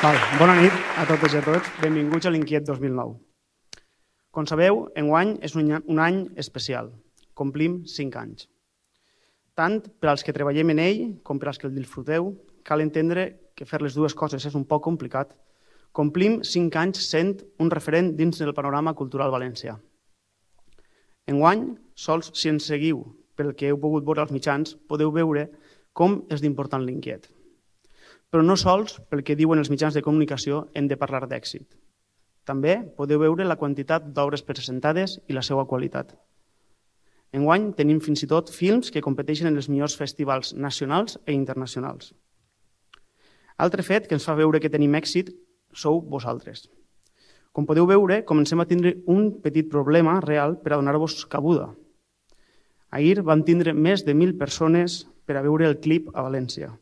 Bona nit a totes i a tots. Benvinguts a l'Inquiet 2009. Com sabeu, enguany és un any especial. Complim 5 anys. Tant per als que treballem en ell com per als que el disfruteu, cal entendre que fer les dues coses és un poc complicat. Complim 5 anys sent un referent dins del panorama cultural valencià. Enguany, sols si ens seguiu pel que heu pogut veure als mitjans, podeu veure com és d'important l'Inquiet. Però no sols pel que diuen els mitjans de comunicació hem de parlar d'èxit. També podeu veure la quantitat d'obres presentades i la seva qualitat. Enguany tenim fins i tot films que competeixen en els millors festivals nacionals i internacionals. Altre fet que ens fa veure que tenim èxit sou vosaltres. Com podeu veure, comencem a tindre un petit problema real per a donar-vos cabuda. Ahir vam tindre més de 1.000 persones per a veure el clip a València.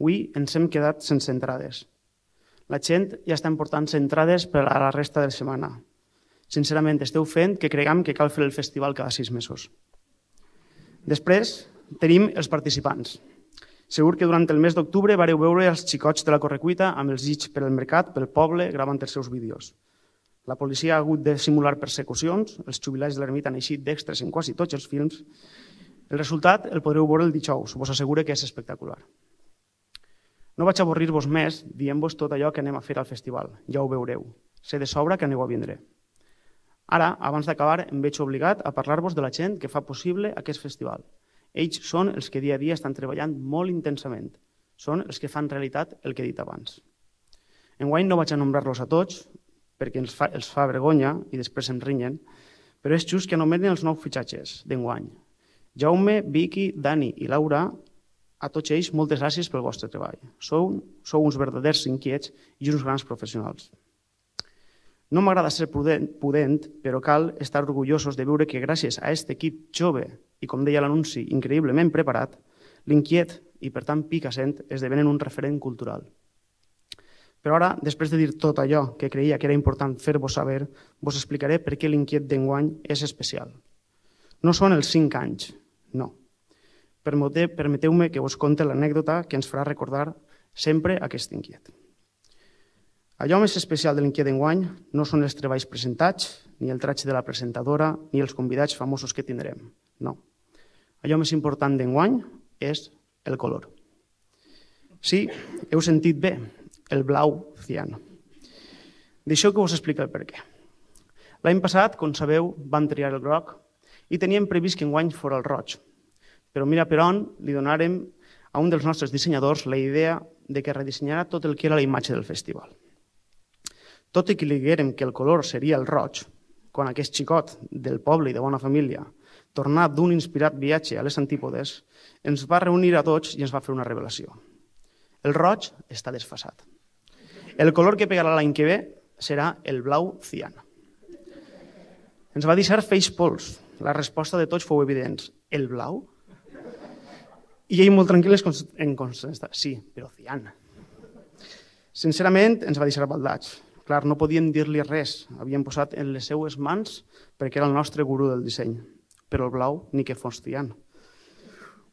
Avui ens hem quedat sense entrades. La gent ja està emportant-se entrades per a la resta de la setmana. Sincerament, esteu fent que creguem que cal fer el festival cada 6 mesos. Després tenim els participants. Segur que durant el mes d'octubre vareu veure els xicots de la Correcuita amb els llits per al mercat, pel poble, gravant els seus vídeos. La policia ha hagut de simular persecucions, els jubilats de l'ermita han eixit d'extres en quasi tots els films. El resultat el podreu veure el dijous, vos asseguro que és espectacular. No vaig avorrir-vos més dient-vos tot allò que anem a fer al festival, ja ho veureu. Sé de sobra que aneu a vindre. Ara, abans d'acabar, em veig obligat a parlar-vos de la gent que fa possible aquest festival. Ells són els que dia a dia estan treballant molt intensament. Són els que fan realitat el que he dit abans. Enguany no vaig a nombrar-los a tots, perquè els fa vergonya i després em rinyen, però és just que anomenen els 9 fitxatges d'enguany. Jaume, Vicky, Dani i Laura, a tots ells, moltes gràcies pel vostre treball. Sou uns verdaders inquiets i uns grans professionals. No m'agrada ser prudent, però cal estar orgullosos de veure que gràcies a aquest equip jove i, com deia l'anunci, increïblement preparat, l'Inquiet i, per tant, Picassent esdevenen un referent cultural. Però ara, després de dir tot allò que creia que era important fer-vos saber, vos explicaré per què l'Inquiet d'enguany és especial. No són els 5 anys, no. Permeteu-me que us conte l'anècdota que ens farà recordar sempre aquest Inquiet. Allò més especial de l'Inquiet d'enguany no són els treballs presentats, ni el traig de la presentadora, ni els convidats famosos que tindrem. No. Allò més important d'enguany és el color. Sí, heu sentit bé, el blau cian. Deixeu que us expliqui el perquè. L'any passat, com sabeu, vam triar el groc i teníem previst que enguany fos el roig. Però mira per on li donarem a un dels nostres dissenyadors la idea de que redissenyarà tot el que era la imatge del festival. Tot i que li diguérem que el color seria el roig, quan aquest xicot del poble i de bona família, tornat d'un inspirat viatge a les antípodes, ens va reunir a tots i ens va fer una revelació. El roig està desfasat. El color que pegarà l'any que ve serà el blau cian. Ens va deixar feix pols. La resposta de tots fou evident. El blau? I ell molt tranquil en contesta, sí, però cian. Sincerament, ens va deixar baldats. Clar, no podíem dir-li res. Havíem posat en les seues mans perquè era el nostre gurú del disseny. Però el blau ni que fos cian.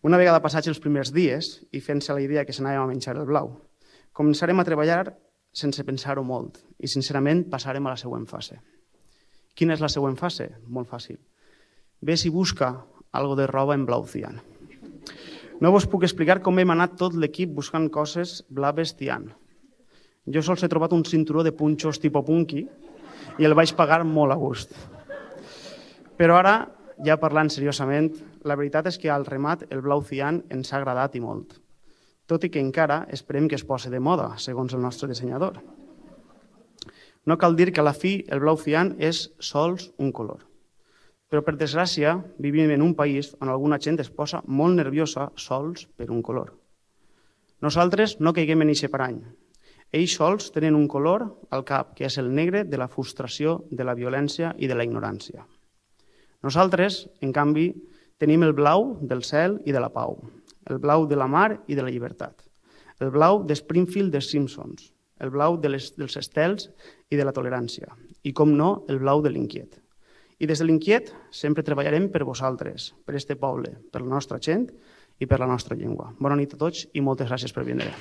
Una vegada passats els primers dies i fent-se la idea que s'anàvem a menjar el blau, començarem a treballar sense pensar-ho molt i, sincerament, passarem a la següent fase. Quina és la següent fase? Molt fàcil. Ves i busca algo de roba en blau cian. No vos puc explicar com hem anat tot l'equip buscant coses blaves cian. Jo sols he trobat un cinturó de punxos tipus punky i el vaig pagar molt a gust. Però ara, ja parlant seriosament, la veritat és que al remat el blau cian ens ha agradat i molt. Tot i que encara esperem que es posi de moda, segons el nostre dissenyador. No cal dir que a la fi el blau cian és sols un color. Però, per desgràcia, vivim en un país on alguna gent es posa molt nerviosa sols per un color. Nosaltres no caiguem en eixe parany. Ells sols tenen un color al cap, que és el negre de la frustració, de la violència i de la ignorància. Nosaltres, en canvi, tenim el blau del cel i de la pau, el blau de la mar i de la llibertat, el blau de Springfield dels Simpsons, el blau dels estels i de la tolerància, i, com no, el blau de l'Inquiet. I des de l'Inquiet sempre treballarem per vosaltres, per este poble, per la nostra gent i per la nostra llengua. Bona nit a tots i moltes gràcies per vindre.